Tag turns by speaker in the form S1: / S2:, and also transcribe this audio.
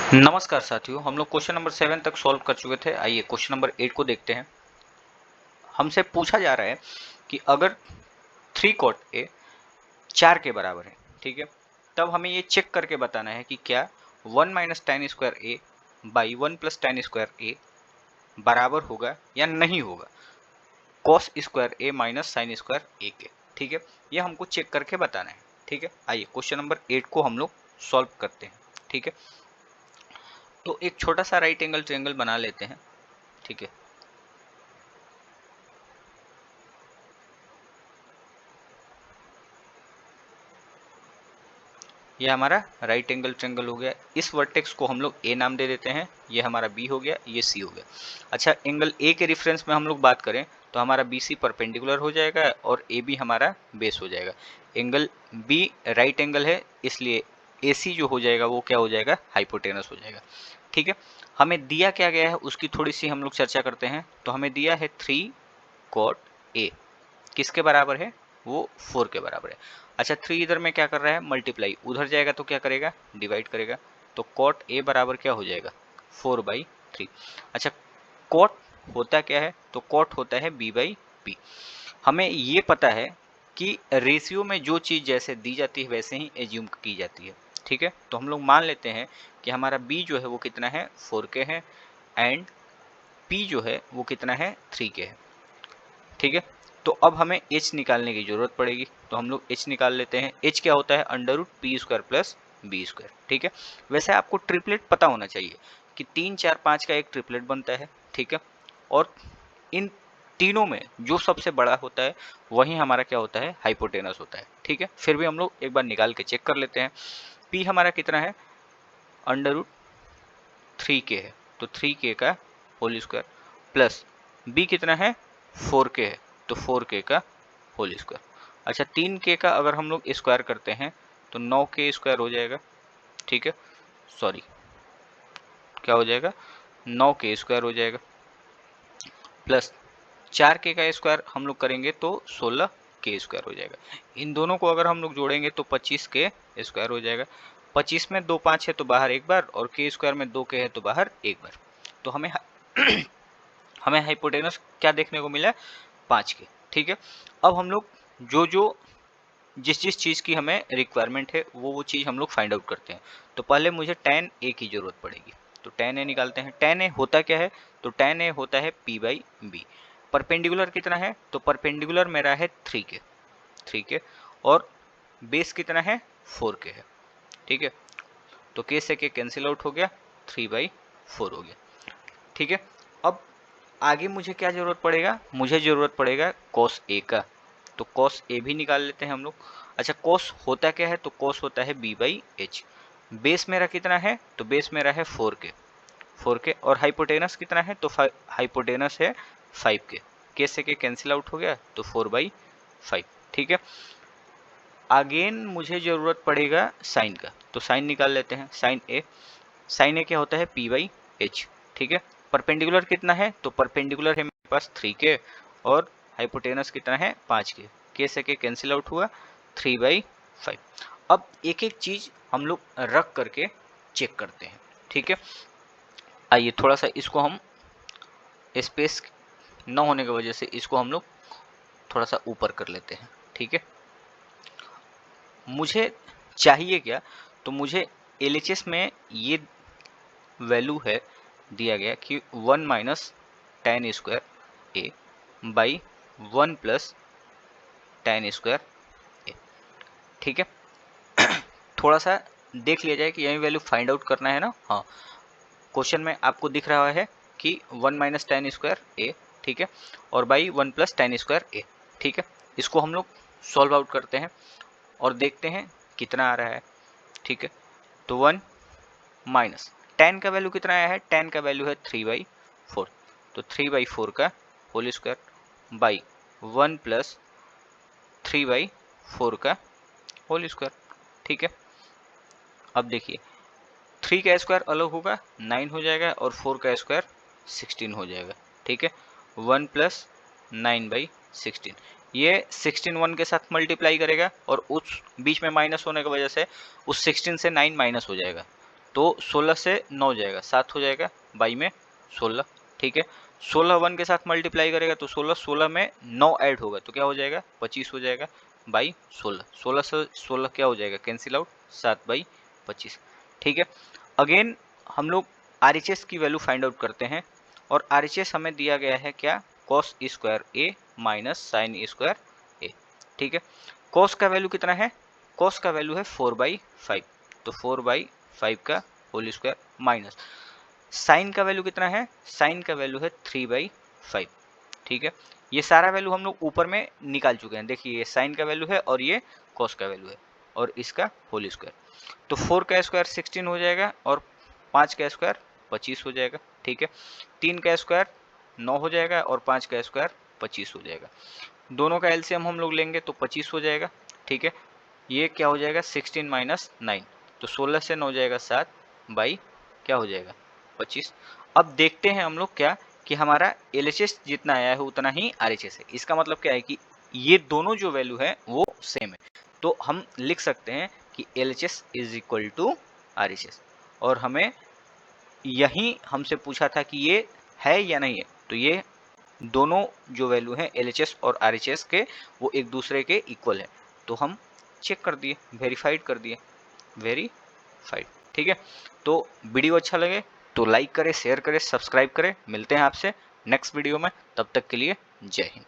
S1: नमस्कार साथियों, हम लोग क्वेश्चन नंबर 7 तक सॉल्व कर चुके थे। आइए क्वेश्चन नंबर 8 को देखते हैं। हमसे पूछा जा रहा है कि अगर 3 cot a 4 के बराबर है, ठीक है, तब हमें ये चेक करके बताना है कि क्या 1 minus tan square a by 1 plus tan square a बराबर होगा या नहीं होगा cos square a minus sine square a के। ठीक है, ये हमको चेक करके बताना है। ठीक है, आइए क्वेश्चन नंबर 8 को हम लोग सॉल्व करते हैं। ठीक है, तो एक छोटा सा राइट एंगल ट्रायंगल बना लेते हैं। ठीक है, ये हमारा राइट एंगल ट्रायंगल हो गया। इस वर्टेक्स को हम लोग ए नाम दे देते हैं। ये हमारा बी हो गया, ये सी हो गया। अच्छा, एंगल ए के रेफरेंस में हम लोग बात करें तो हमारा बी सी परपेंडिकुलर हो जाएगा और ए बी हमारा बेस हो जाएगा। एंगल बी राइट एंगल है, इसलिए ए सी जो हो जाएगा वो क्या हो जाएगा, हाइपोटेनस हो जाएगा। ठीक है, हमें दिया क्या गया है उसकी थोड़ी सी हम लोग चर्चा करते हैं। तो हमें दिया है 3 cot ए, किसके बराबर है, वो 4 के बराबर है। अच्छा, 3 इधर में क्या कर रहा है, मल्टीप्लाई, उधर जाएगा तो क्या करेगा, डिवाइड करेगा। तो cot a बराबर क्या हो जाएगा, 4/3। अच्छा, cot होता क्या है, तो cot होता है b/b। हमें ये पता है कि रेशियो में जो चीज़ जैसे दी जाती है वैसे ही एज्यूम की जाती है। ठीक है, तो हम लोग मान लेते हैं कि हमारा b जो है वो कितना है, 4 के है, एंड p जो है वो कितना है, 3 के है। ठीक है, तो अब हमें h निकालने की जरूरत पड़ेगी। तो हम लोग h निकाल लेते हैं। h क्या होता है, under root P square plus B square. ठीक है, वैसे आपको ट्रिपलेट पता होना चाहिए कि 3 4 5 का एक ट्रिपलेट बनता है। ठीक है, और इन तीनों में जो सबसे बड़ा होता है वही हमारा क्या होता है, हाइपोटेनस होता है। ठीक है, फिर भी हम लोग एक बार निकाल के चेक कर लेते हैं। p हमारा कितना है, अंडर रूट 3k है, तो 3k का होल स्क्वायर, प्लस b कितना है, 4k है, तो 4k का होल स्क्वायर। अच्छा, 3k का अगर हम लोग स्क्वायर करते हैं तो 9k स्क्वायर हो जाएगा। ठीक है, सॉरी, क्या हो जाएगा, 9k स्क्वायर हो जाएगा, प्लस 4k का स्क्वायर हम लोग करेंगे तो 16k स्क्वायर हो जाएगा। इन दोनों को अगर हम लोग जोड़ेंगे तो 25k स्क्वायर हो जाएगा। 25 में 2 5 है तो बाहर एक बार, और k स्क्वायर में 2k है तो बाहर एक बार। तो हमें हमें हाइपोटेनस क्या देखने को मिला है, 5k। ठीक है, अब हम लोग जो जो जिस जिस चीज़ की हमें रिक्वायरमेंट है वो चीज़ हम लोग फाइंड आउट करते हैं। तो पहले मुझे tan a की ज़रूरत पड़ेगी, तो tan a निकालते हैं। tan a होता क्या है, तो tan a होता है p/b। परपेंडिकुलर कितना है, तो परपेंडिकुलर मेरा है 3k, 3k, और बेस कितना है, 4k है। ठीक है, तो k से k कैंसिल आउट हो गया, 3/4 हो गया। ठीक है, अब आगे मुझे क्या जरूरत पड़ेगा, मुझे जरूरत पड़ेगा cos a का। तो cos a भी निकाल लेते हैं हम लोग। अच्छा, cos होता क्या है, तो cos होता है b/h। बेस मेरा कितना है, तो बेस मेरा है 4k, 4k, और हाइपोटेनस कितना है, तो हाइपोटेनस है 5k। k से k कैंसिल आउट हो गया, तो 4/5। ठीक है, अगेन मुझे जरूरत पड़ेगा साइन का, तो साइन निकाल लेते हैं। साइन a, साइन a क्या होता है, p/h। ठीक है, परपेंडिकुलर कितना है, तो परपेंडिकुलर है मेरे पास 3k, और हाइपोटेनस कितना है, 5k। k से k कैंसिल आउट हुआ, 3/5। अब एक एक चीज हम लोग रख करके चेक करते हैं। ठीक है, आइए थोड़ा सा इसको हम, स्पेस न होने की वजह से इसको हम लोग थोड़ा सा ऊपर कर लेते हैं। ठीक है, मुझे चाहिए क्या, तो मुझे LHS में ये वैल्यू है दिया गया कि 1 minus tan square A by 1 plus tan square A. ठीक है, थोड़ा सा देख लिया जाए कि यही वैल्यू फाइंड आउट करना है ना। हाँ, क्वेश्चन में आपको दिख रहा है कि 1 माइनस tan स्क्वायर ए, ठीक है, और by 1 plus tan square A. ठीक है, इसको हम लोग सॉल्व आउट करते हैं और देखते हैं कितना आ रहा है। ठीक है, तो 1 माइनस tan का वैल्यू कितना आया है, tan का वैल्यू है 3/4, तो 3/4 का होल स्क्वायर बाई 1 प्लस 3/4 का होल स्क्वायर। ठीक है, अब देखिए 3 का स्क्वायर अलग होगा, 9 हो जाएगा, और 4 का स्क्वायर 16 हो जाएगा। ठीक है, 1 प्लस 9/16, ये 16 1 के साथ मल्टीप्लाई करेगा और उस बीच में माइनस होने की वजह से उस 16 से 9 माइनस हो जाएगा, तो 16 से 9 जाएगा, 7 हो जाएगा, 22 में 16, ठीक है। 16 1 के साथ मल्टीप्लाई करेगा तो 16 में 9 ऐड होगा तो क्या हो जाएगा, 25 हो जाएगा बाई 16, 16 से 16 क्या हो जाएगा, कैंसिल आउट, 7 बाई 25, ठीक है। अगेन हम लोग RHS की वैल्यू फाइंड आउट करते हैं और RHS हमें दिया गया है क्या, cos square A minus sine square A, ठीक है। cos का वैल्यू कितना है, cos का वैल्यू है 4/5, तो 4/5 का होल स्क्वायर माइनस साइन का वैल्यू कितना है, साइन का वैल्यू है 3/5, ठीक है। ये सारा वैल्यू हम लोग ऊपर में निकाल चुके हैं, देखिए ये साइन का वैल्यू है और ये cos का वैल्यू है और इसका होल स्क्वायर, तो 4 का स्क्वायर 16 हो जाएगा और 5 का स्क्वायर 25 हो जाएगा, ठीक है। 3 का स्क्वायर 9 हो जाएगा और 5 का स्क्वायर 25 हो जाएगा। दोनों का एलसीएम हम लोग लेंगे तो 25 हो जाएगा, ठीक है। ये क्या हो जाएगा, 16 माइनस 9, तो 16 से 9 जाएगा 7 बाई क्या हो जाएगा, 25। अब देखते हैं हम लोग क्या कि हमारा LHS जितना आया है उतना ही RHS है। इसका मतलब क्या है कि ये दोनों जो वैल्यू है वो सेम है, तो हम लिख सकते हैं कि LHS is equal to RHS। और हमें यही हमसे पूछा था कि ये है या नहीं है, तो ये दोनों जो वैल्यू हैं LHS और RHS के वो एक दूसरे के इक्वल है, तो हम चेक कर दिए, वेरीफाइड कर दिए, वेरीफाइड, ठीक है। तो वीडियो अच्छा लगे तो लाइक करें, शेयर करें, सब्सक्राइब करें। मिलते हैं आपसे नेक्स्ट वीडियो में, तब तक के लिए जय हिंद।